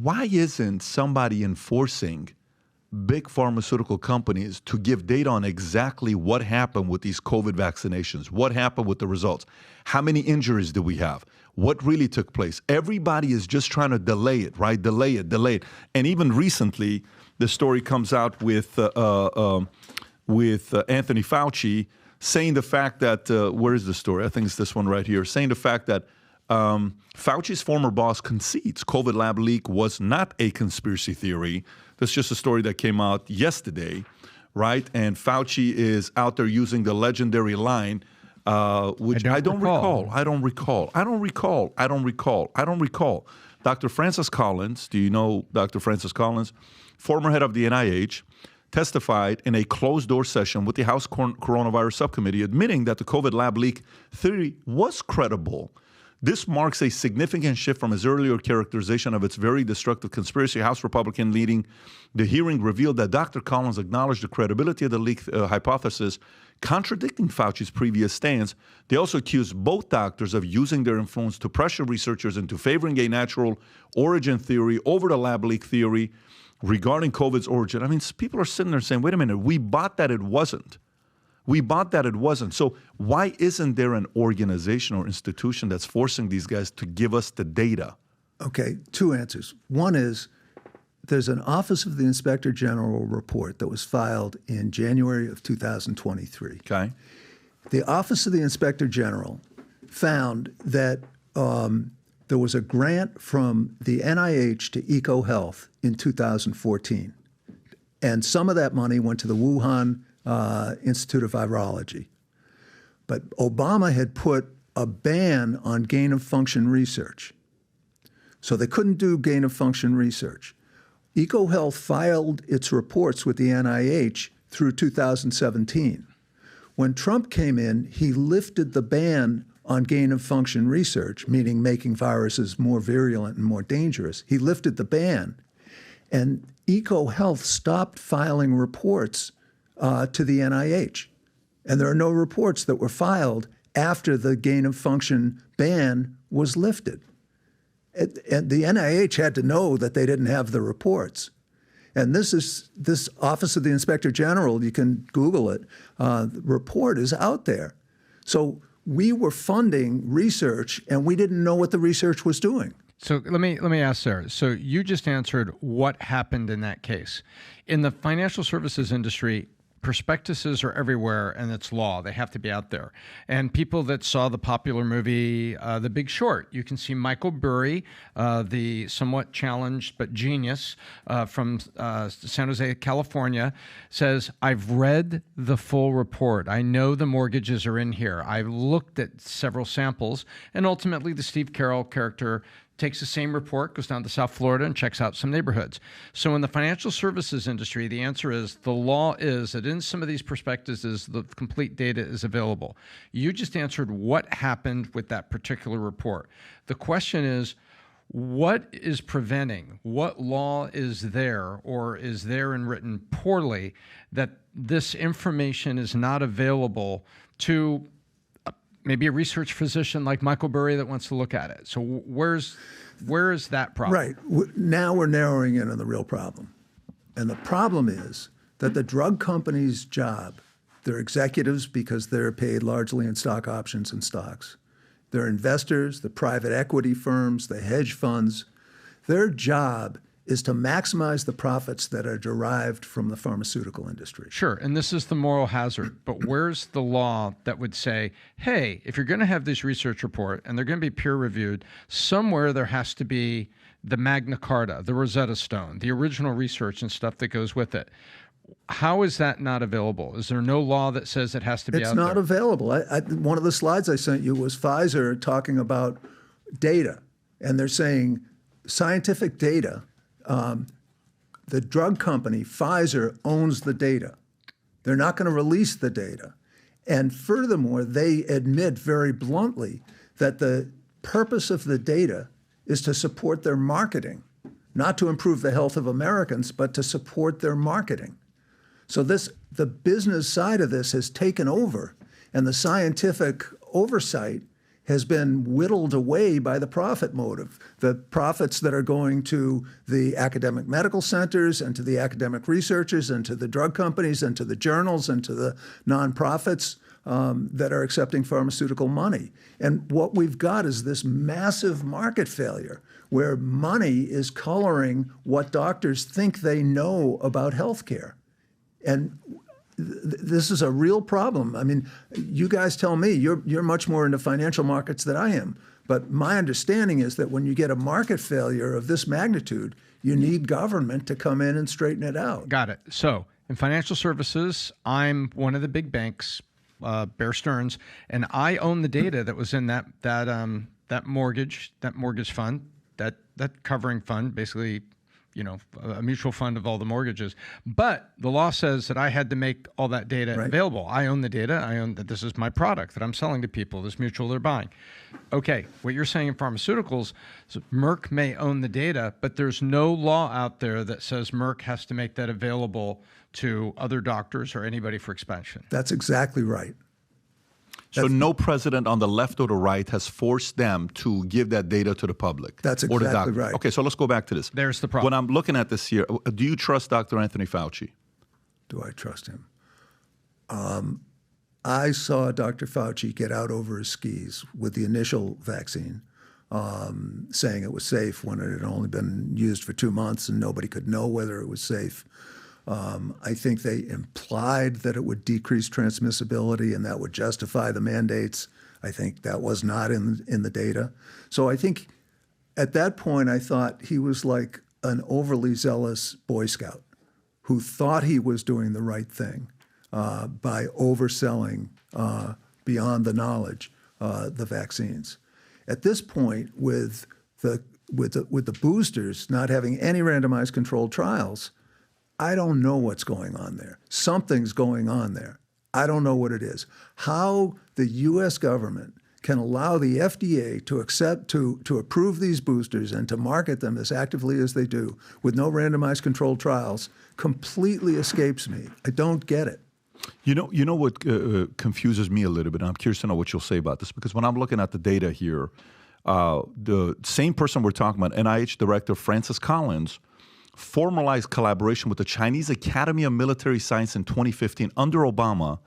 why isn't somebody enforcing big pharmaceutical companies to give data on exactly what happened with these COVID vaccinations, what happened with the results, how many injuries do we have, what really took place? Everybody is just trying to delay it, right? Delay it. And even recently, the story comes out with Anthony Fauci saying the fact that, where is the story? I think it's this one right here, saying the fact that Fauci's former boss concedes COVID lab leak was not a conspiracy theory. That's just a story that came out yesterday, right? And Fauci is out there using the legendary line, which I don't recall. Dr. Francis Collins, do you know Dr. Francis Collins? Former head of the NIH, testified in a closed-door session with the House Coronavirus Subcommittee, admitting that the COVID lab leak theory was credible. This marks a significant shift from his earlier characterization of its very destructive conspiracy. House Republican leading the hearing revealed that Dr. Collins acknowledged the credibility of the leak hypothesis, contradicting Fauci's previous stance. They also accused both doctors of using their influence to pressure researchers into favoring a natural origin theory over the lab leak theory regarding COVID's origin. I mean, people are sitting there saying, wait a minute, we bought that it wasn't. So why isn't there an organization or institution that's forcing these guys to give us the data? Okay, two answers. One is there's an Office of the Inspector General report that was filed in January of 2023. Okay. The Office of the Inspector General found that there was a grant from the NIH to EcoHealth in 2014. And some of that money went to the Wuhan Institute of Virology. But Obama had put a ban on gain-of-function research. So they couldn't do gain-of-function research. EcoHealth filed its reports with the NIH through 2017. When Trump came in, he lifted the ban on gain-of-function research, meaning making viruses more virulent and more dangerous. He lifted the ban. And EcoHealth stopped filing reports to the NIH. And there are no reports that were filed after the gain-of-function ban was lifted. And the NIH had to know that they didn't have the reports. And this Office of the Inspector General, you can Google it, the report is out there. So we were funding research, and we didn't know what the research was doing. So let me ask Sarah. So you just answered what happened in that case. In the financial services industry, prospectuses are everywhere, and it's law. They have to be out there. And people that saw the popular movie, The Big Short, you can see Michael Burry, the somewhat challenged but genius from San Jose, California, says, I've read the full report. I know the mortgages are in here. I've looked at several samples. And ultimately, the Steve Carroll character takes the same report, goes down to South Florida, and checks out some neighborhoods. So in the financial services industry, the answer is the law is that in some of these prospectuses, the complete data is available. You just answered what happened with that particular report. The question is, what is preventing, what law is there or is there and written poorly that this information is not available to maybe a research physician like Michael Burry that wants to look at it? So where is that problem? Right. Now we're narrowing in on the real problem. And the problem is that the drug company's job, they're executives because they're paid largely in stock options and stocks. They're investors, the private equity firms, the hedge funds. Their job is to maximize the profits that are derived from the pharmaceutical industry. Sure, and this is the moral hazard, but where's the law that would say, hey, if you're going to have this research report and they're going to be peer-reviewed, somewhere there has to be the Magna Carta, the Rosetta Stone, the original research and stuff that goes with it. How is that not available? Is there no law that says it has to be out there? It's not available. One of the slides I sent you was Pfizer talking about data, and they're saying scientific data. The drug company, Pfizer, owns the data. They're not going to release the data. And furthermore, they admit very bluntly that the purpose of the data is to support their marketing, not to improve the health of Americans, but to support their marketing. So the business side of this has taken over, and the scientific oversight has been whittled away by the profit motive. The profits that are going to the academic medical centers and to the academic researchers and to the drug companies and to the journals and to the nonprofits that are accepting pharmaceutical money. And what we've got is this massive market failure where money is coloring what doctors think they know about healthcare. And this is a real problem. I mean, you guys tell me, you're much more into financial markets than I am. But my understanding is that when you get a market failure of this magnitude, you need government to come in and straighten it out. Got it. So in financial services, I'm one of the big banks, Bear Stearns, and I own the data that was in that mortgage fund, that covering fund, basically, you know, a mutual fund of all the mortgages. But the law says that I had to make all that data available. I own the data. I own that this is my product that I'm selling to people, this mutual they're buying. Okay, what you're saying in pharmaceuticals is Merck may own the data, but there's no law out there that says Merck has to make that available to other doctors or anybody for expansion. That's exactly right. So no president on the left or the right has forced them to give that data to the public. That's or the exactly doctor. right. Okay, so let's go back to this. There's the problem. When I'm looking at this here, do you trust Dr. Anthony Fauci? Do I trust him? I saw Dr. Fauci get out over his skis with the initial vaccine, saying it was safe when it had only been used for 2 months and nobody could know whether it was safe. I think they implied that it would decrease transmissibility and that would justify the mandates. I think that was not in the data. So I think at that point, I thought he was like an overly zealous Boy Scout who thought he was doing the right thing by overselling beyond the knowledge the vaccines. At this point, with the boosters not having any randomized controlled trials, I don't know what's going on there. Something's going on there. I don't know what it is. How the U.S. government can allow the FDA to approve these boosters and to market them as actively as they do with no randomized controlled trials completely escapes me. I don't get it. You know what confuses me a little bit, and I'm curious to know what you'll say about this, because when I'm looking at the data here, the same person we're talking about, NIH Director Francis Collins, formalized collaboration with the Chinese Academy of Military Science in 2015 under Obama,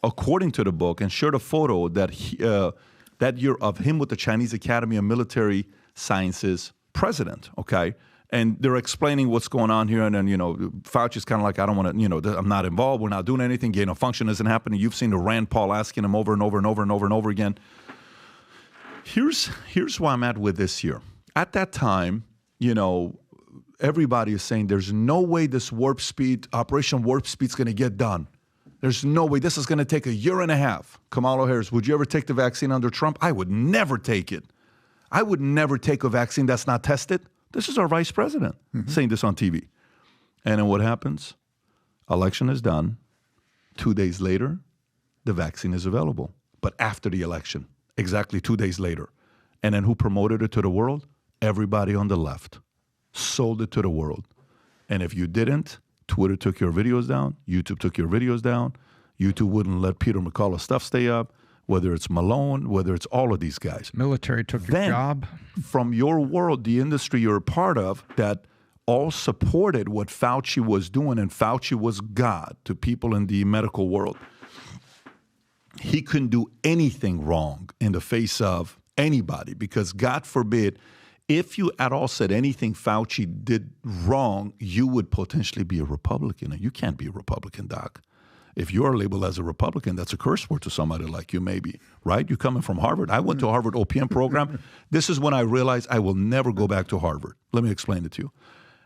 according to the book, and shared a photo that that year of him with the Chinese Academy of Military Sciences president, okay? And they're explaining what's going on here, and then, you know, Fauci's kind of like, I don't want to, you know, I'm not involved, we're not doing anything, gain of function isn't happening. You've seen the Rand Paul asking him over and over and over and over and over again. Here's where I'm at with this here. At that time, you know, everybody is saying there's no way this Operation Warp Speed is going to get done. There's no way. This is going to take 1.5 years. Kamala Harris, would you ever take the vaccine under Trump? I would never take it. I would never take a vaccine that's not tested. This is our vice president saying this on TV. And then what happens? Election is done. 2 days later, the vaccine is available. But after the election, exactly 2 days later. And then who promoted it to the world? Everybody on the left. Sold it to the world. And if you didn't, Twitter took your videos down, YouTube took your videos down, YouTube wouldn't let Peter McCullough's stuff stay up, whether it's Malone, whether it's all of these guys. Military took your job. From your world, the industry you're a part of, that all supported what Fauci was doing, and Fauci was God to people in the medical world. He couldn't do anything wrong in the face of anybody, because God forbid, if you at all said anything Fauci did wrong, you would potentially be a Republican. And you can't be a Republican, Doc. If you're labeled as a Republican, that's a curse word to somebody like you, maybe, right? You're coming from Harvard. I went to a Harvard OPM program. This is when I realized I will never go back to Harvard. Let me explain it to you.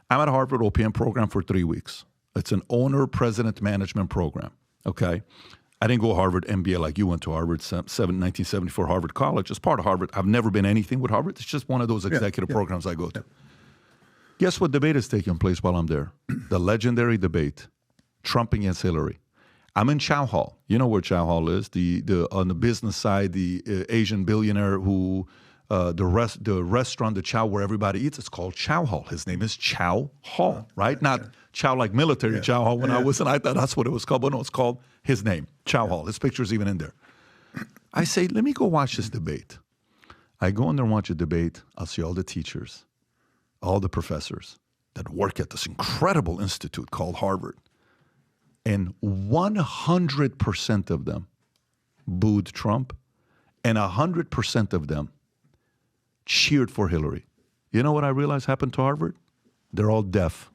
I'm at a Harvard OPM program for 3 weeks. It's an owner-president management program, okay? I didn't go to Harvard MBA like you went to Harvard, 1974 Harvard College. It's part of Harvard. I've never been anything with Harvard. It's just one of those executive programs I go to. Guess what debate is taking place while I'm there? The legendary debate, Trump against Hillary. I'm in Chow Hall. You know where Chow Hall is? On the business side, the Asian billionaire who, the restaurant, the Chow where everybody eats, it's called Chow Hall. His name is Chow Hall, right? Not Chow like military Chow Hall when I was in. I thought that's what it was called, but no, it's called his name, Chow Hall. His picture's even in there. I say, let me go watch this debate. I go in there and watch a debate. I'll see all the teachers, all the professors that work at this incredible institute called Harvard. And 100% of them booed Trump, and 100% of them cheered for Hillary. You know what I realized happened to Harvard? They're all deaf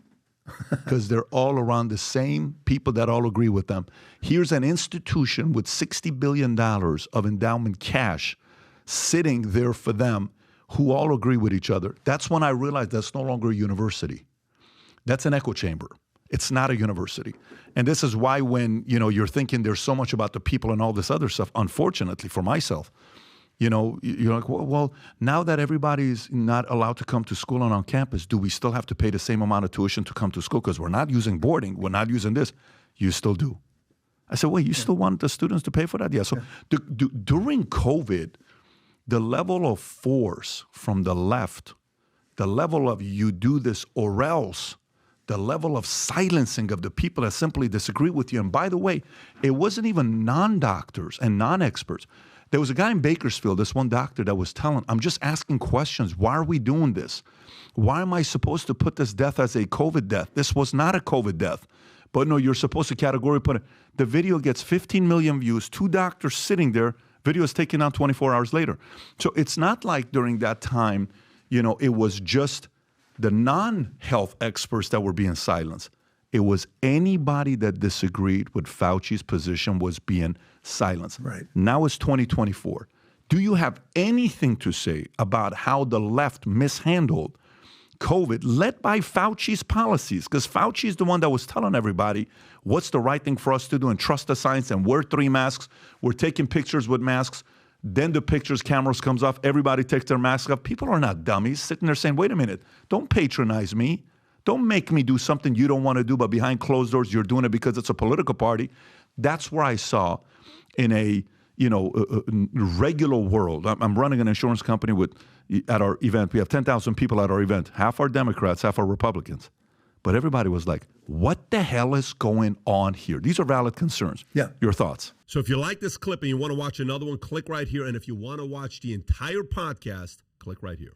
because they're all around the same people that all agree with them. Here's an institution with $60 billion of endowment cash sitting there for them who all agree with each other. That's when I realized that's no longer a university. That's an echo chamber. It's not a university. And this is why when, you're thinking there's so much about the people and all this other stuff, unfortunately for myself, you're like, well, now that everybody's not allowed to come to school and on campus, do we still have to pay the same amount of tuition to come to school? Because we're not using boarding. We're not using this. You still do. I said, wait, you still want the students to pay for that? Yeah. So during COVID, the level of force from the left, the level of you do this or else, the level of silencing of the people that simply disagree with you. And by the way, it wasn't even non-doctors and non-experts. There was a guy in Bakersfield, this one doctor that was telling, I'm just asking questions. Why are we doing this? Why am I supposed to put this death as a COVID death? This was not a COVID death. But no, you're supposed to categorically put it. The video gets 15 million views, 2 doctors sitting there, video is taken down 24 hours later. So it's not like during that time, it was just the non-health experts that were being silenced. It was anybody that disagreed with Fauci's position was being silenced. Right. Now it's 2024. Do you have anything to say about how the left mishandled COVID led by Fauci's policies? Because Fauci is the one that was telling everybody what's the right thing for us to do and trust the science and wear 3 masks. We're taking pictures with masks. Then the cameras comes off. Everybody takes their mask off. People are not dummies sitting there saying, wait a minute, don't patronize me. Don't make me do something you don't want to do, but behind closed doors, you're doing it because it's a political party. That's where I saw in a regular world. I'm running an insurance company at our event. We have 10,000 people at our event. Half are Democrats, half are Republicans. But everybody was like, what the hell is going on here? These are valid concerns. Yeah. Your thoughts? So if you like this clip and you want to watch another one, click right here. And if you want to watch the entire podcast, click right here.